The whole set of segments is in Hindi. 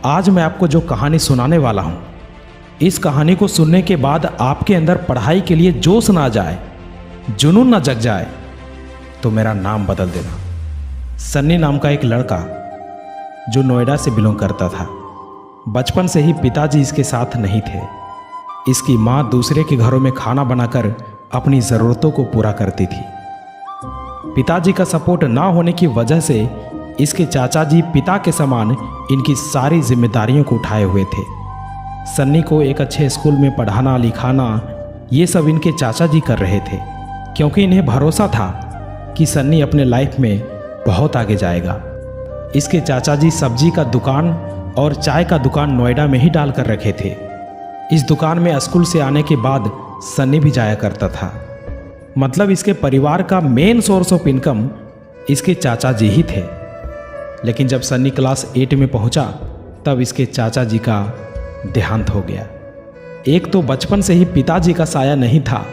आज मैं आपको जो कहानी सुनाने वाला हूँ, इस कहानी को सुनने के बाद आपके अंदर पढ़ाई के लिए जोश ना आ जाए, जुनून ना जग जाए, तो मेरा नाम बदल देना। सन्नी नाम का एक लड़का जो नोएडा से बिलोंग करता था। बचपन से ही पिताजी इसके साथ नहीं थे। इसकी माँ दूसरे के घरों में खाना बनाकर अपनी ज़रूरतों को पूरा करती थी। पिताजी का सपोर्ट ना होने की वजह से इसके चाचा जी पिता के समान इनकी सारी जिम्मेदारियों को उठाए हुए थे। सन्नी को एक अच्छे स्कूल में पढ़ाना लिखाना ये सब इनके चाचा जी कर रहे थे, क्योंकि इन्हें भरोसा था कि सन्नी अपने लाइफ में बहुत आगे जाएगा। इसके चाचा जी सब्जी का दुकान और चाय का दुकान नोएडा में ही डाल कर रखे थे। इस दुकान में स्कूल से आने के बाद सन्नी भी जाया करता था। मतलब इसके परिवार का मेन सोर्स ऑफ इनकम इसके चाचा जी ही थे। लेकिन जब सन्नी क्लास 8 में पहुंचा तब इसके चाचा जी का देहांत हो गया। एक तो बचपन से ही पिताजी का साया नहीं था,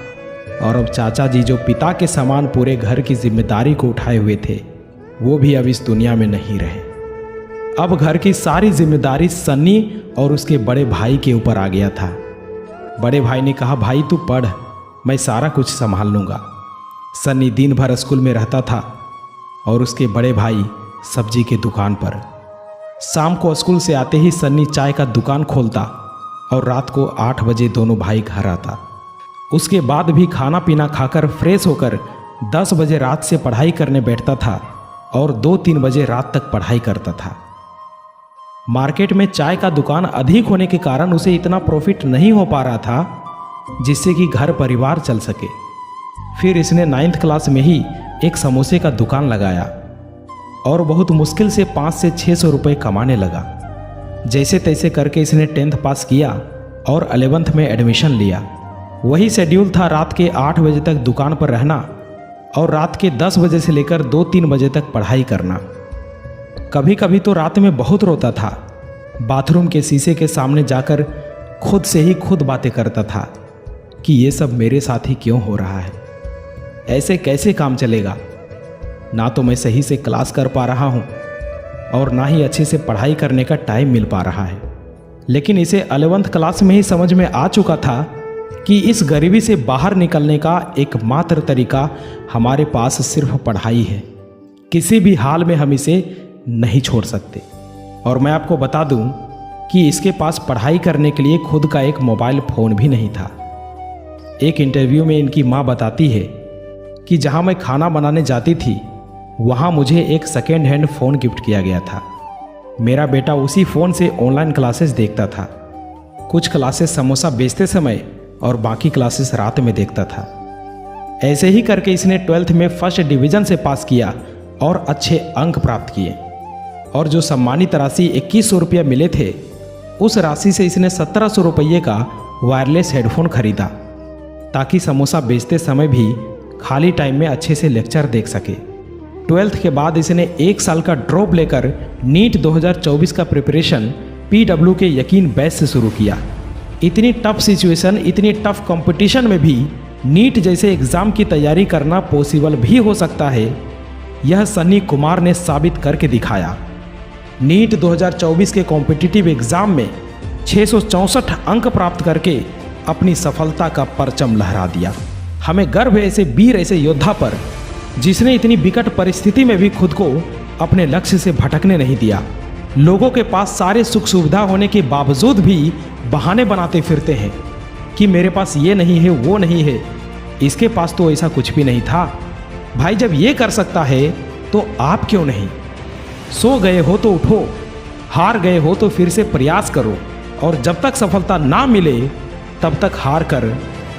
और अब चाचा जी जो पिता के समान पूरे घर की जिम्मेदारी को उठाए हुए थे, वो भी अब इस दुनिया में नहीं रहे। अब घर की सारी जिम्मेदारी सन्नी और उसके बड़े भाई के ऊपर आ गया था। बड़े भाई ने कहा, भाई तू पढ़, मैं सारा कुछ संभाल लूँगा। सन्नी दिन भर स्कूल में रहता था और उसके बड़े भाई सब्जी के दुकान पर। शाम को स्कूल से आते ही सन्नी चाय का दुकान खोलता और रात को 8 बजे दोनों भाई घर आता। उसके बाद भी खाना पीना खाकर फ्रेश होकर 10 बजे रात से पढ़ाई करने बैठता था और 2-3 बजे रात तक पढ़ाई करता था। मार्केट में चाय का दुकान अधिक होने के कारण उसे इतना प्रॉफिट नहीं हो पा रहा था जिससे कि घर परिवार चल सके। फिर इसने 9th क्लास में ही एक समोसे का दुकान लगाया और बहुत मुश्किल से 500 से 600 रुपये कमाने लगा। जैसे तैसे करके इसने 10th पास किया और 11th में एडमिशन लिया। वही शेड्यूल था रात के 8 बजे तक दुकान पर रहना और रात के 10 बजे से लेकर 2-3 बजे तक पढ़ाई करना। कभी कभी तो रात में बहुत रोता था। बाथरूम के शीशे के सामने जाकर खुद से ही खुद बातें करता था कि ये सब मेरे साथ ही क्यों हो रहा है, ऐसे कैसे काम चलेगा। ना तो मैं सही से क्लास कर पा रहा हूँ और ना ही अच्छे से पढ़ाई करने का टाइम मिल पा रहा है। लेकिन इसे 11th क्लास में ही समझ में आ चुका था कि इस गरीबी से बाहर निकलने का एकमात्र तरीका हमारे पास सिर्फ पढ़ाई है। किसी भी हाल में हम इसे नहीं छोड़ सकते। और मैं आपको बता दूं कि इसके पास पढ़ाई करने के लिए खुद का एक मोबाइल फ़ोन भी नहीं था। एक इंटरव्यू में इनकी माँ बताती है कि जहाँ मैं खाना बनाने जाती थी वहाँ मुझे एक सेकेंड हैंड फ़ोन गिफ्ट किया गया था। मेरा बेटा उसी फ़ोन से ऑनलाइन क्लासेस देखता था। कुछ क्लासेस समोसा बेचते समय और बाकी क्लासेस रात में देखता था। ऐसे ही करके इसने 12th में फर्स्ट डिवीज़न से पास किया और अच्छे अंक प्राप्त किए। और जो सम्मानित राशि 2100 रुपये मिले थे, उस राशि से इसने 1700 रुपये का वायरलेस हेडफोन खरीदा ताकि समोसा बेचते समय भी खाली टाइम में अच्छे से लेक्चर देख सके। 12th के बाद इसने 1 साल का ड्रॉप लेकर नीट 2024 का प्रिपरेशन PW के यकीन बैच से शुरू किया। इतनी टफ सिचुएशन, इतनी टफ कंपटीशन में भी नीट जैसे एग्ज़ाम की तैयारी करना पॉसिबल भी हो सकता है, यह सन्नी कुमार ने साबित करके दिखाया। नीट 2024 के कॉम्पिटिटिव एग्ज़ाम में 664 अंक प्राप्त करके अपनी सफलता का परचम लहरा दिया। हमें गर्व है ऐसे वीर, ऐसे योद्धा पर, जिसने इतनी विकट परिस्थिति में भी खुद को अपने लक्ष्य से भटकने नहीं दिया। लोगों के पास सारे सुख सुविधा होने के बावजूद भी बहाने बनाते फिरते हैं कि मेरे पास ये नहीं है, वो नहीं है। इसके पास तो ऐसा कुछ भी नहीं था। भाई जब ये कर सकता है तो आप क्यों नहीं? सो गए हो तो उठो, हार गए हो तो फिर से प्रयास करो, और जब तक सफलता ना मिले तब तक हार कर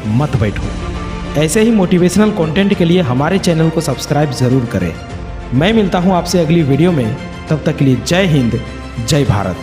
मत बैठो। ऐसे ही मोटिवेशनल कंटेंट के लिए हमारे चैनल को सब्सक्राइब ज़रूर करें। मैं मिलता हूं आपसे अगली वीडियो में। तब तक के लिए जय हिंद, जय भारत।